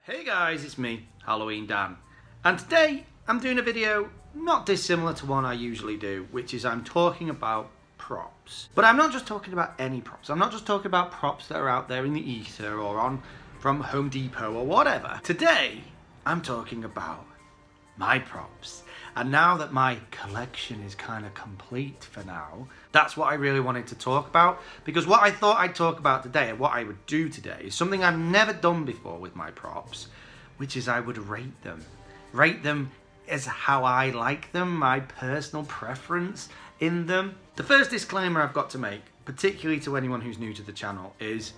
Hey guys, it's me, Halloween Dan, and today I'm doing a video not dissimilar to one I usually do, which is I'm talking about props. But I'm not just talking about any props. I'm not just talking about props that are out there in the ether or on from Home Depot or whatever. Today I'm talking about my props. And now that my collection is kind of complete for now, that's what I really wanted to talk about. Because what I thought I'd talk about today and what I would do today is something I've never done before with my props, which is I would rate them. Rate them as how I like them, my personal preference in them. The first disclaimer I've got to make, particularly to anyone who's new to the channel, is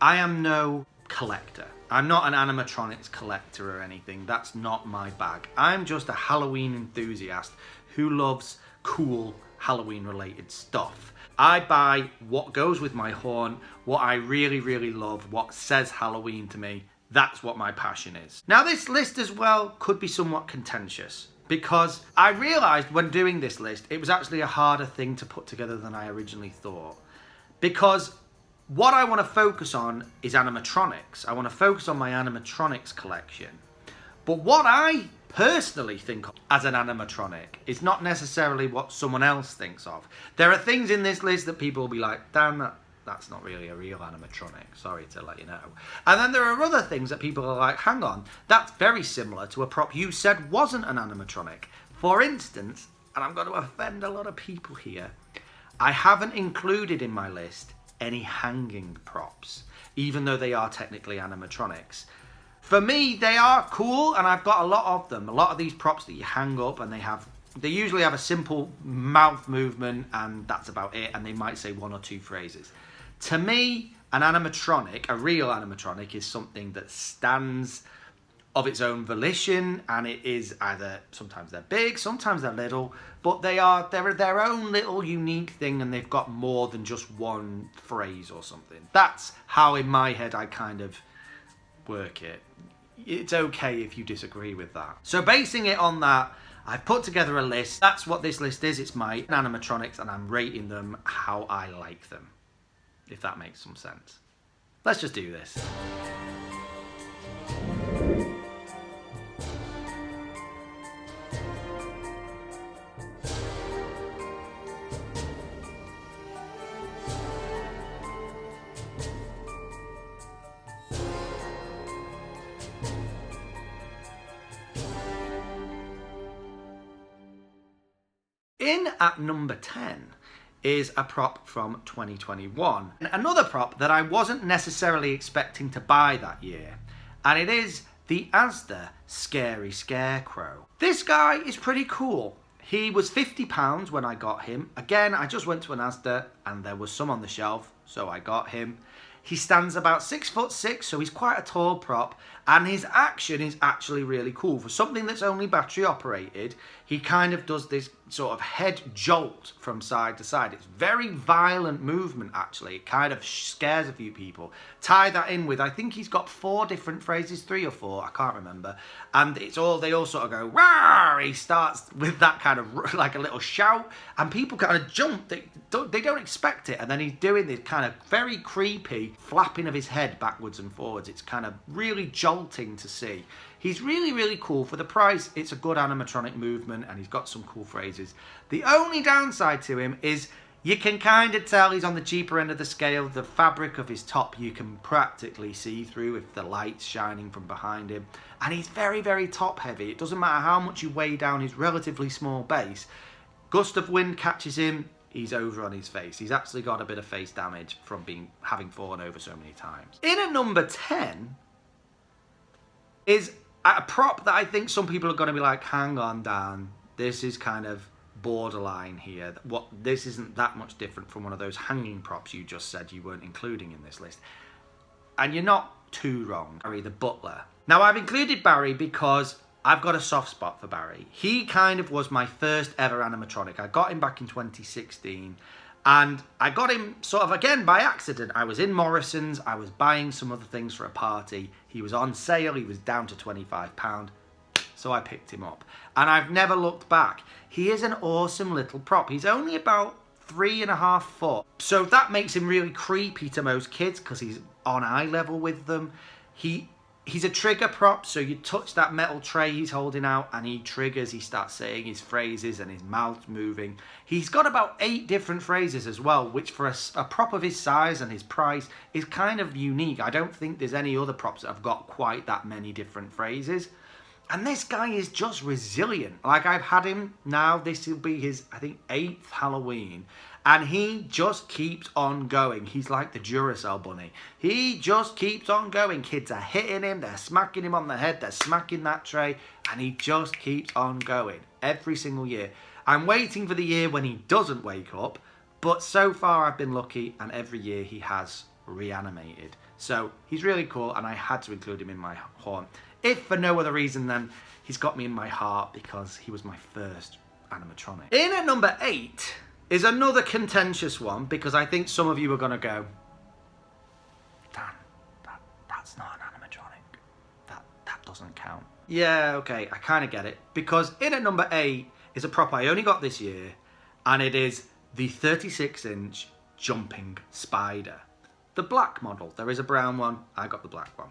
I am no collector. I'm not an animatronics collector or anything. That's not my bag. I'm just a Halloween enthusiast who loves cool Halloween related stuff. I buy what goes with my horn, what I really love, what says Halloween to me. That's what my passion is. Now this list as well could be somewhat contentious because I realized when doing this list, it was actually a harder thing to put together than I originally thought. Because what I want to focus on is animatronics. I want to focus on my animatronics collection. But what I personally think of as an animatronic is not necessarily what someone else thinks of. There are things in this list that people will be like, damn, that's not really a real animatronic. Sorry to let you know. And then there are other things that people are like, hang on, that's very similar to a prop you said wasn't an animatronic. For instance, and I'm going to offend a lot of people here, I haven't included in my list any hanging props, even though they are technically animatronics. For me, they are cool, and I've got a lot of them. A lot of these props that you hang up, and they usually have a simple mouth movement, and that's about it, and they might say one or two phrases. To me, an animatronic, a real animatronic, is something that stands of its own volition, and it is either, sometimes they're big, sometimes they're little, but they're their own little unique thing, and they've got more than just one phrase or something. That's how in my head I kind of work it. It's okay if you disagree with that. So basing it on that, I've put together a list. That's what this list is. It's my animatronics, and I'm rating them how I like them, if that makes some sense. Let's just do this. In at number 10 is a prop from 2021. Another prop that I wasn't necessarily expecting to buy that year, and it is the Asda Scary Scarecrow. This guy is pretty cool. He was £50 when I got him. Again, I just went to an Asda and there was some on the shelf, so I got him. He stands about 6'6", so he's quite a tall prop, and his action is actually really cool. For something that's only battery operated, he kind of does this sort of head jolt from side to side. It's very violent movement, actually. It kind of scares a few people. Tie that in with, I think he's got 4 different phrases, 3 or 4, I can't remember. And they all sort of go, "Rawr!" He starts with that kind of, like a little shout, and people kind of jump. They don't expect it, and then he's doing this kind of very creepy flapping of his head backwards and forwards. It's kind of really jolting to see. He's really cool. For the price, it's a good animatronic movement, and he's got some cool phrases. The only downside to him is you can kind of tell he's on the cheaper end of the scale. The fabric of his top you can practically see through if the light's shining from behind him. And he's very top heavy. It doesn't matter how much you weigh down his relatively small base. Gust of wind catches him, he's over on his face. He's actually got a bit of face damage from having fallen over so many times. In at number 10 is a prop that I think some people are going to be like, hang on, Dan, this is kind of borderline here. This isn't that much different from one of those hanging props you just said you weren't including in this list. And you're not too wrong. Barry the Butler. Now, I've included Barry because I've got a soft spot for Barry. He kind of was my first ever animatronic. I got him back in 2016, and I got him sort of again by accident. I was in Morrison's, I was buying some other things for a party. He was on sale, he was down to £25, so I picked him up. And I've never looked back. He is an awesome little prop. He's only about 3.5 foot. So that makes him really creepy to most kids because he's on eye level with them. He He's a trigger prop, so you touch that metal tray he's holding out and he triggers, he starts saying his phrases and his mouth's moving. He's got about 8 different phrases as well, which for a prop of his size and his price is kind of unique. I don't think there's any other props that have got quite that many different phrases. And this guy is just resilient. Like, I've had him now, this will be his, I think, 8th Halloween. And he just keeps on going. He's like the Duracell bunny. He just keeps on going. Kids are hitting him, they're smacking him on the head, they're smacking that tray, and he just keeps on going every single year. I'm waiting for the year when he doesn't wake up, but so far I've been lucky, and every year he has reanimated. So he's really cool, and I had to include him in my haunt. If for no other reason than he's got me in my heart because he was my first animatronic. In at number 8 is another contentious one, because I think some of you are going to go, Dan, that's not an animatronic. That doesn't count. Yeah, okay, I kind of get it. Because in at number 8 is a prop I only got this year, and it is the 36-inch jumping spider. The black model. There is a brown one. I got the black one.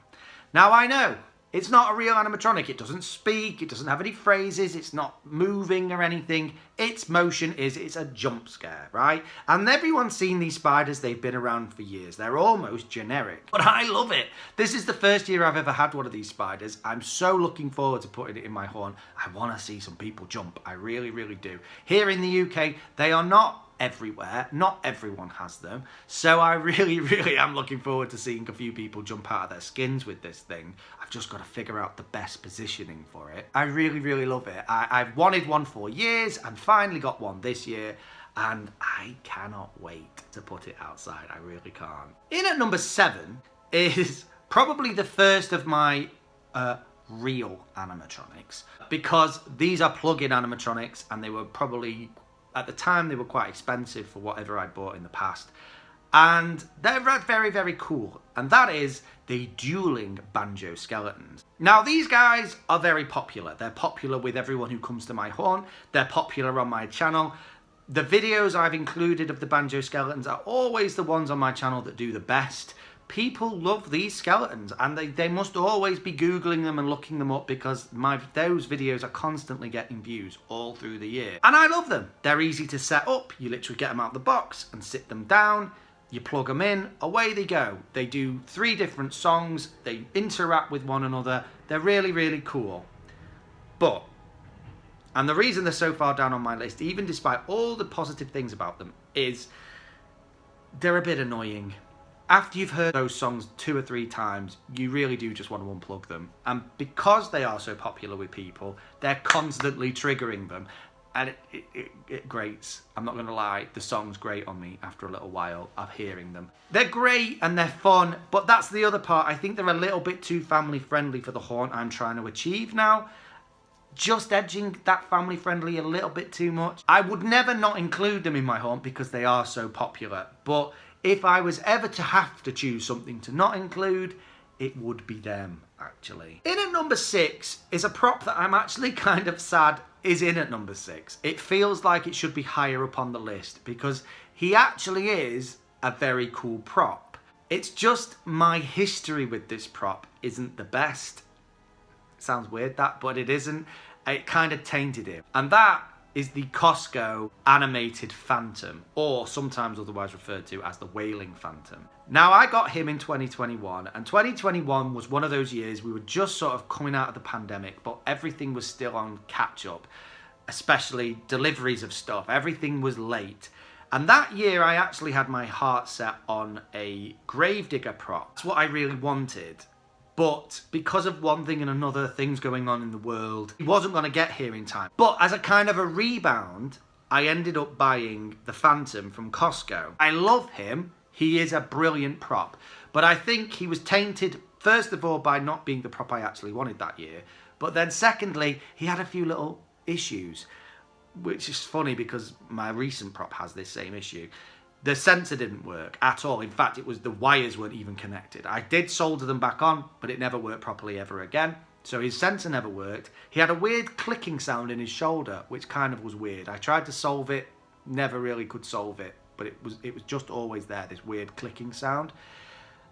Now, I know it's not a real animatronic. It doesn't speak. It doesn't have any phrases. It's not moving or anything. Its motion is, it's a jump scare, right? And everyone's seen these spiders. They've been around for years. They're almost generic. But I love it. This is the first year I've ever had one of these spiders. I'm so looking forward to putting it in my haunt. I want to see some people jump. I really, really do. Here in the UK, they are not everywhere. Not everyone has them. So I really, really am looking forward to seeing a few people jump out of their skins with this thing. I've just got to figure out the best positioning for it. I really, really love it. I've wanted one for years and finally got one this year, and I cannot wait to put it outside. I really can't. In at number 7 is probably the first of my real animatronics, because these are plug-in animatronics, and they were probably, at the time, they were quite expensive for whatever I'd bought in the past. And they're very, very cool. And that is the dueling banjo skeletons. Now, these guys are very popular. They're popular with everyone who comes to my haunt. They're popular on my channel. The videos I've included of the banjo skeletons are always the ones on my channel that do the best. People love these skeletons, and they must always be Googling them and looking them up, because those videos are constantly getting views all through the year. And I love them. They're easy to set up. You literally get them out of the box and sit them down. You plug them in, away they go. They do 3 different songs. They interact with one another. They're really, really cool. But, and the reason they're so far down on my list, even despite all the positive things about them, is they're a bit annoying. After you've heard those songs 2 or 3 times, you really do just want to unplug them. And because they are so popular with people, they're constantly triggering them. And it grates. I'm not going to lie, the songs grate on me after a little while of hearing them. They're great and they're fun, but that's the other part. I think they're a little bit too family friendly for the haunt I'm trying to achieve now. Just edging that family friendly a little bit too much. I would never not include them in my haunt because they are so popular. But if I was ever to have to choose something to not include, it would be them, actually. In at number 6 is a prop that I'm actually kind of sad is in at number 6. It feels like it should be higher up on the list because he actually is a very cool prop. It's just my history with this prop isn't the best. Sounds weird that, but it isn't. It kind of tainted him. And that is the Costco animated Phantom, or sometimes otherwise referred to as the Wailing Phantom. Now, I got him in 2021, and 2021 was one of those years we were just sort of coming out of the pandemic, but everything was still on catch-up, especially deliveries of stuff. Everything was late. And that year, I actually had my heart set on a Gravedigger prop. That's what I really wanted. But because of one thing and another, things going on in the world, he wasn't going to get here in time. But as a kind of a rebound, I ended up buying the Phantom from Costco. I love him. He is a brilliant prop. But I think he was tainted, first of all, by not being the prop I actually wanted that year. But then secondly, he had a few little issues, which is funny because my recent prop has this same issue. The sensor didn't work at all. In fact, it was the wires weren't even connected. I did solder them back on, but it never worked properly ever again. So his sensor never worked. He had a weird clicking sound in his shoulder, which kind of was weird. I tried to solve it, never really could solve it, but it was just always there, this weird clicking sound.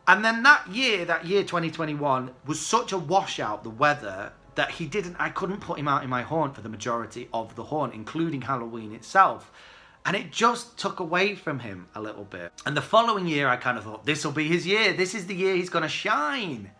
And then that year 2021, was such a washout, the weather, that I couldn't put him out in my haunt for the majority of the haunt, including Halloween itself. And it just took away from him a little bit. And the following year, I kind of thought, this will be his year. This is the year he's going to shine.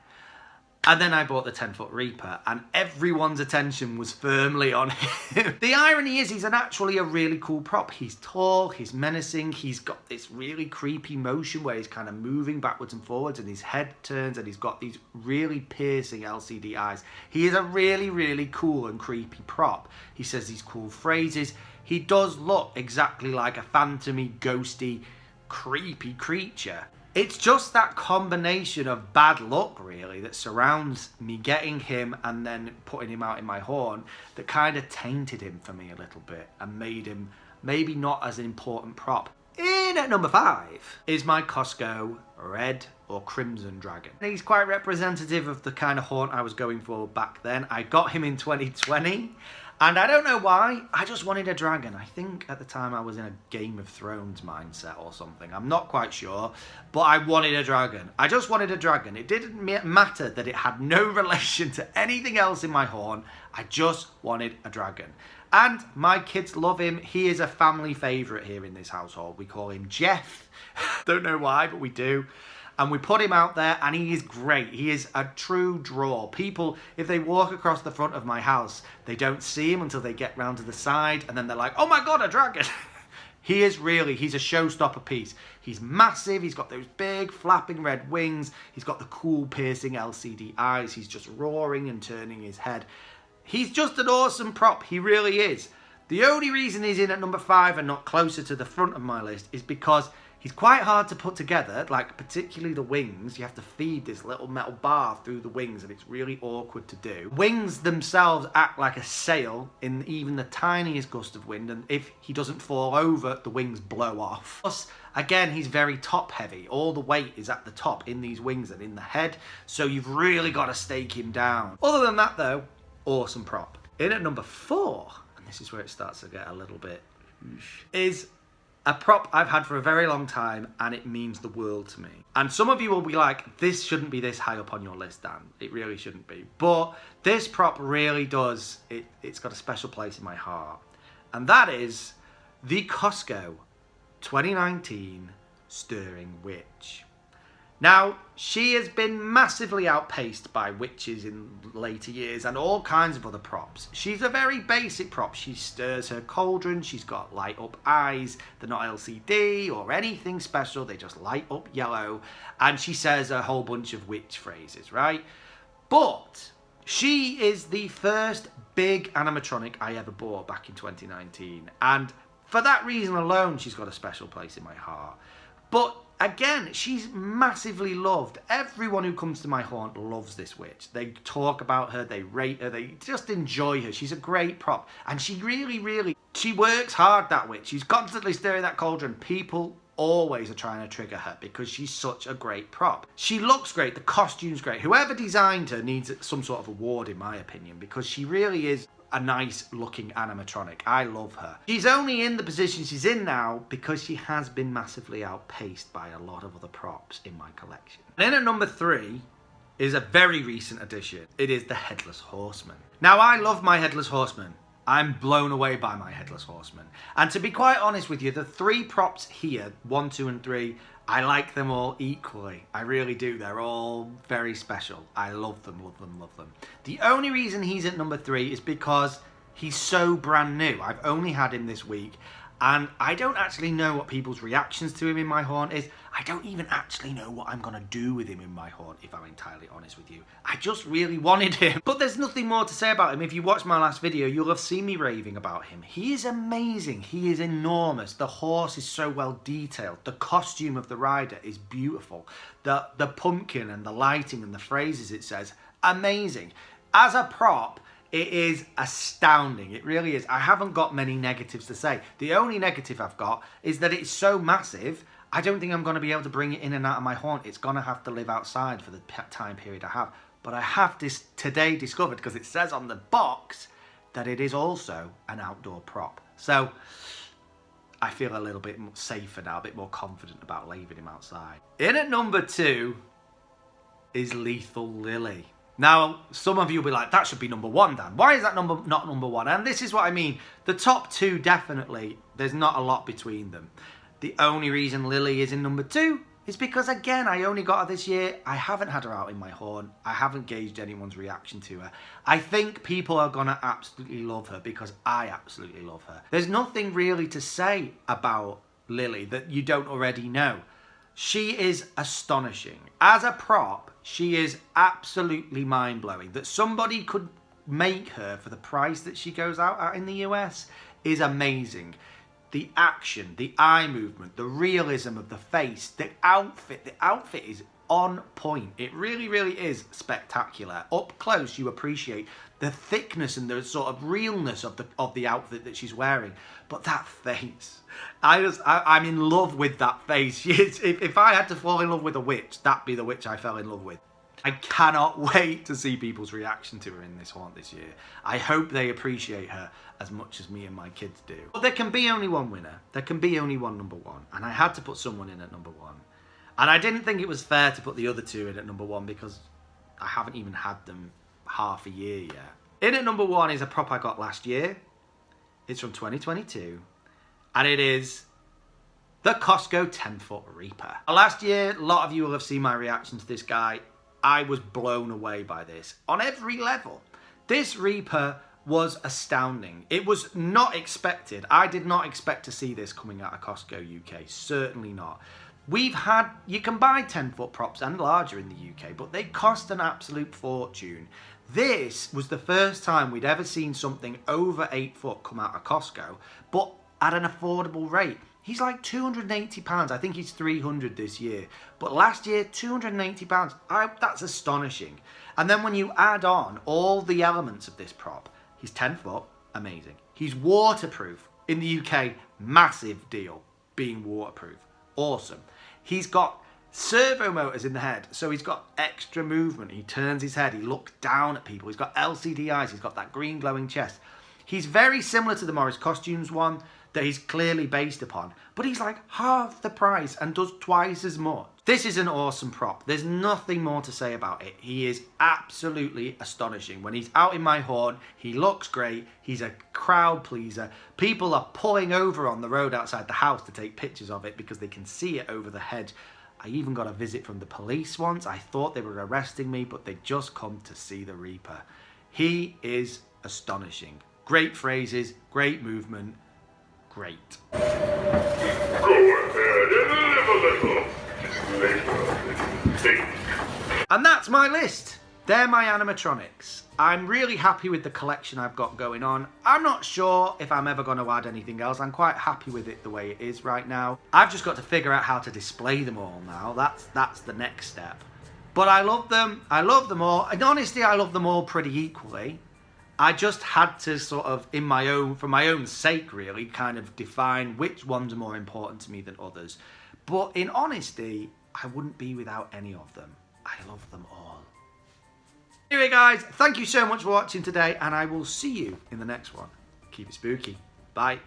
And then I bought the 10-foot Reaper, and everyone's attention was firmly on him. The irony is, he's actually a really cool prop. He's tall, he's menacing, he's got this really creepy motion where he's kind of moving backwards and forwards, and his head turns, and he's got these really piercing LCD eyes. He is a really, really cool and creepy prop. He says these cool phrases. He does look exactly like a phantomy, ghosty, creepy creature. It's just that combination of bad luck, really, that surrounds me getting him and then putting him out in my haunt that kind of tainted him for me a little bit and made him maybe not as an important prop. In at number 5 is my Costco red or crimson dragon. He's quite representative of the kind of haunt I was going for back then. I got him in 2020. And I don't know why, I just wanted a dragon. I think at the time I was in a Game of Thrones mindset or something. I'm not quite sure, but I wanted a dragon. I just wanted a dragon. It didn't matter that it had no relation to anything else in my haunt. I just wanted a dragon. And my kids love him. He is a family favourite here in this household. We call him Jeff. Don't know why, but we do. And we put him out there, and he is great. He is a true draw. People, if they walk across the front of my house, they don't see him until they get round to the side, and then they're like, oh my God, a dragon. He's a showstopper piece. He's massive, he's got those big flapping red wings, he's got the cool piercing LCD eyes, he's just roaring and turning his head. He's just an awesome prop, he really is. The only reason he's in at number 5 and not closer to the front of my list is because he's quite hard to put together, like particularly the wings. You have to feed this little metal bar through the wings, and it's really awkward to do. Wings themselves act like a sail in even the tiniest gust of wind, and if he doesn't fall over, the wings blow off. Plus, again, he's very top heavy. All the weight is at the top in these wings and in the head, so you've really got to stake him down. Other than that though, awesome prop. In at number 4, and this is where it starts to get a little bit, is a prop I've had for a very long time, and it means the world to me. And some of you will be like, this shouldn't be this high up on your list, Dan. It really shouldn't be. But this prop really does, it's got a special place in my heart. And that is the Costco 2019 Stirring Witch. Now, she has been massively outpaced by witches in later years and all kinds of other props. She's a very basic prop. She stirs her cauldron, she's got light up eyes. They're not LCD or anything special, they just light up yellow. And she says a whole bunch of witch phrases, right? But she is the first big animatronic I ever bought back in 2019. And for that reason alone, she's got a special place in my heart. But again, she's massively loved. Everyone who comes to my haunt loves this witch. They talk about her, they rate her, they just enjoy her. She's a great prop. And she really, she works hard, that witch. She's constantly stirring that cauldron. People always are trying to trigger her because she's such a great prop. She looks great, the costume's great. Whoever designed her needs some sort of award, in my opinion, because she really is a nice looking animatronic. I love her. She's only in the position she's in now because she has been massively outpaced by a lot of other props in my collection. And in at number 3 is a very recent addition. It is the Headless Horseman. Now, I love my Headless Horseman. I'm blown away by my Headless Horseman. And to be quite honest with you, the 3 props here, 1, 2 and 3, I like them all equally. I really do. They're all very special. I love them, love them, love them. The only reason he's at number 3 is because he's so brand new. I've only had him this week, and I don't actually know what people's reactions to him in my haunt is. I don't even actually know what I'm going to do with him in my haunt, if I'm entirely honest with you. I just really wanted him. But there's nothing more to say about him. If you watched my last video, you'll have seen me raving about him. He is amazing. He is enormous. The horse is so well detailed. The costume of the rider is beautiful. The pumpkin and the lighting and the phrases it says, amazing. As a prop, it is astounding. It really is. I haven't got many negatives to say. The only negative I've got is that it's so massive, I don't think I'm going to be able to bring it in and out of my haunt. It's going to have to live outside for the time period I have. But I have this today discovered, because it says on the box, that it is also an outdoor prop. So I feel a little bit safer now, a bit more confident about leaving him outside. In at number 2 is Lethal Lily. Now, some of you will be like, that should be number 1, Dan. Why is that not number 1? And this is what I mean. The top 2, definitely, there's not a lot between them. The only reason Lily is in number 2 is because, again, I only got her this year. I haven't had her out in my horn. I haven't gauged anyone's reaction to her. I think people are going to absolutely love her because I absolutely love her. There's nothing really to say about Lily that you don't already know. She is astonishing. As a prop, she is absolutely mind-blowing. That somebody could make her for the price that she goes out at in the US is amazing. The action, the eye movement, the realism of the face, the outfit is on point. It really, really is spectacular. Up close, you appreciate the thickness and the sort of realness of the outfit that she's wearing. But that face, I'm in love with that face. If I had to fall in love with a witch, that'd be the witch I fell in love with. I cannot wait to see people's reaction to her in this haunt this year. I hope they appreciate her as much as me and my kids do. But there can be only one winner. There can be only one number 1. And I had to put someone in at number 1. And I didn't think it was fair to put the other 2 in at number 1 because I haven't even had them half a year yet. In at number 1 is a prop I got last year. It's from 2022. And it is the Costco 10-foot Reaper. Last year, a lot of you will have seen my reaction to this guy. I was blown away by this on every level. This Reaper was astounding. It was not expected. I did not expect to see this coming out of Costco UK. Certainly not. You can buy 10-foot props and larger in the UK, but they cost an absolute fortune. This was the first time we'd ever seen something over 8 foot come out of Costco, but at an affordable rate. He's like £280. I think he's 300 this year. But last year, £280. That's astonishing. And then when you add on all the elements of this prop, he's 10 foot, amazing. He's waterproof. In the UK, massive deal, being waterproof. Awesome. He's got servo motors in the head, so he's got extra movement. He turns his head, he looks down at people. He's got LCD eyes, he's got that green glowing chest. He's very similar to the Morris Costumes one that he's clearly based upon, but he's like half the price and does twice as much. This is an awesome prop. There's nothing more to say about it. He is absolutely astonishing. When he's out in my horn, he looks great. He's a crowd pleaser. People are pulling over on the road outside the house to take pictures of it because they can see it over the hedge. I even got a visit from the police once. I thought they were arresting me, but they just come to see the Reaper. He is astonishing. Great phrases, great movement, great. Go ahead and live a little. Later. And that's my list. They're my animatronics. I'm really happy with the collection I've got going on. I'm not sure if I'm ever going to add anything else. I'm quite happy with it the way it is right now. I've just got to figure out how to display them all now. That's the next step. But I love them. I love them all. And honestly, I love them all pretty equally. I just had to sort of, for my own sake really, kind of define which ones are more important to me than others. But in honesty, I wouldn't be without any of them. I love them all. Anyway guys, thank you so much for watching today, and I will see you in the next one. Keep it spooky. Bye.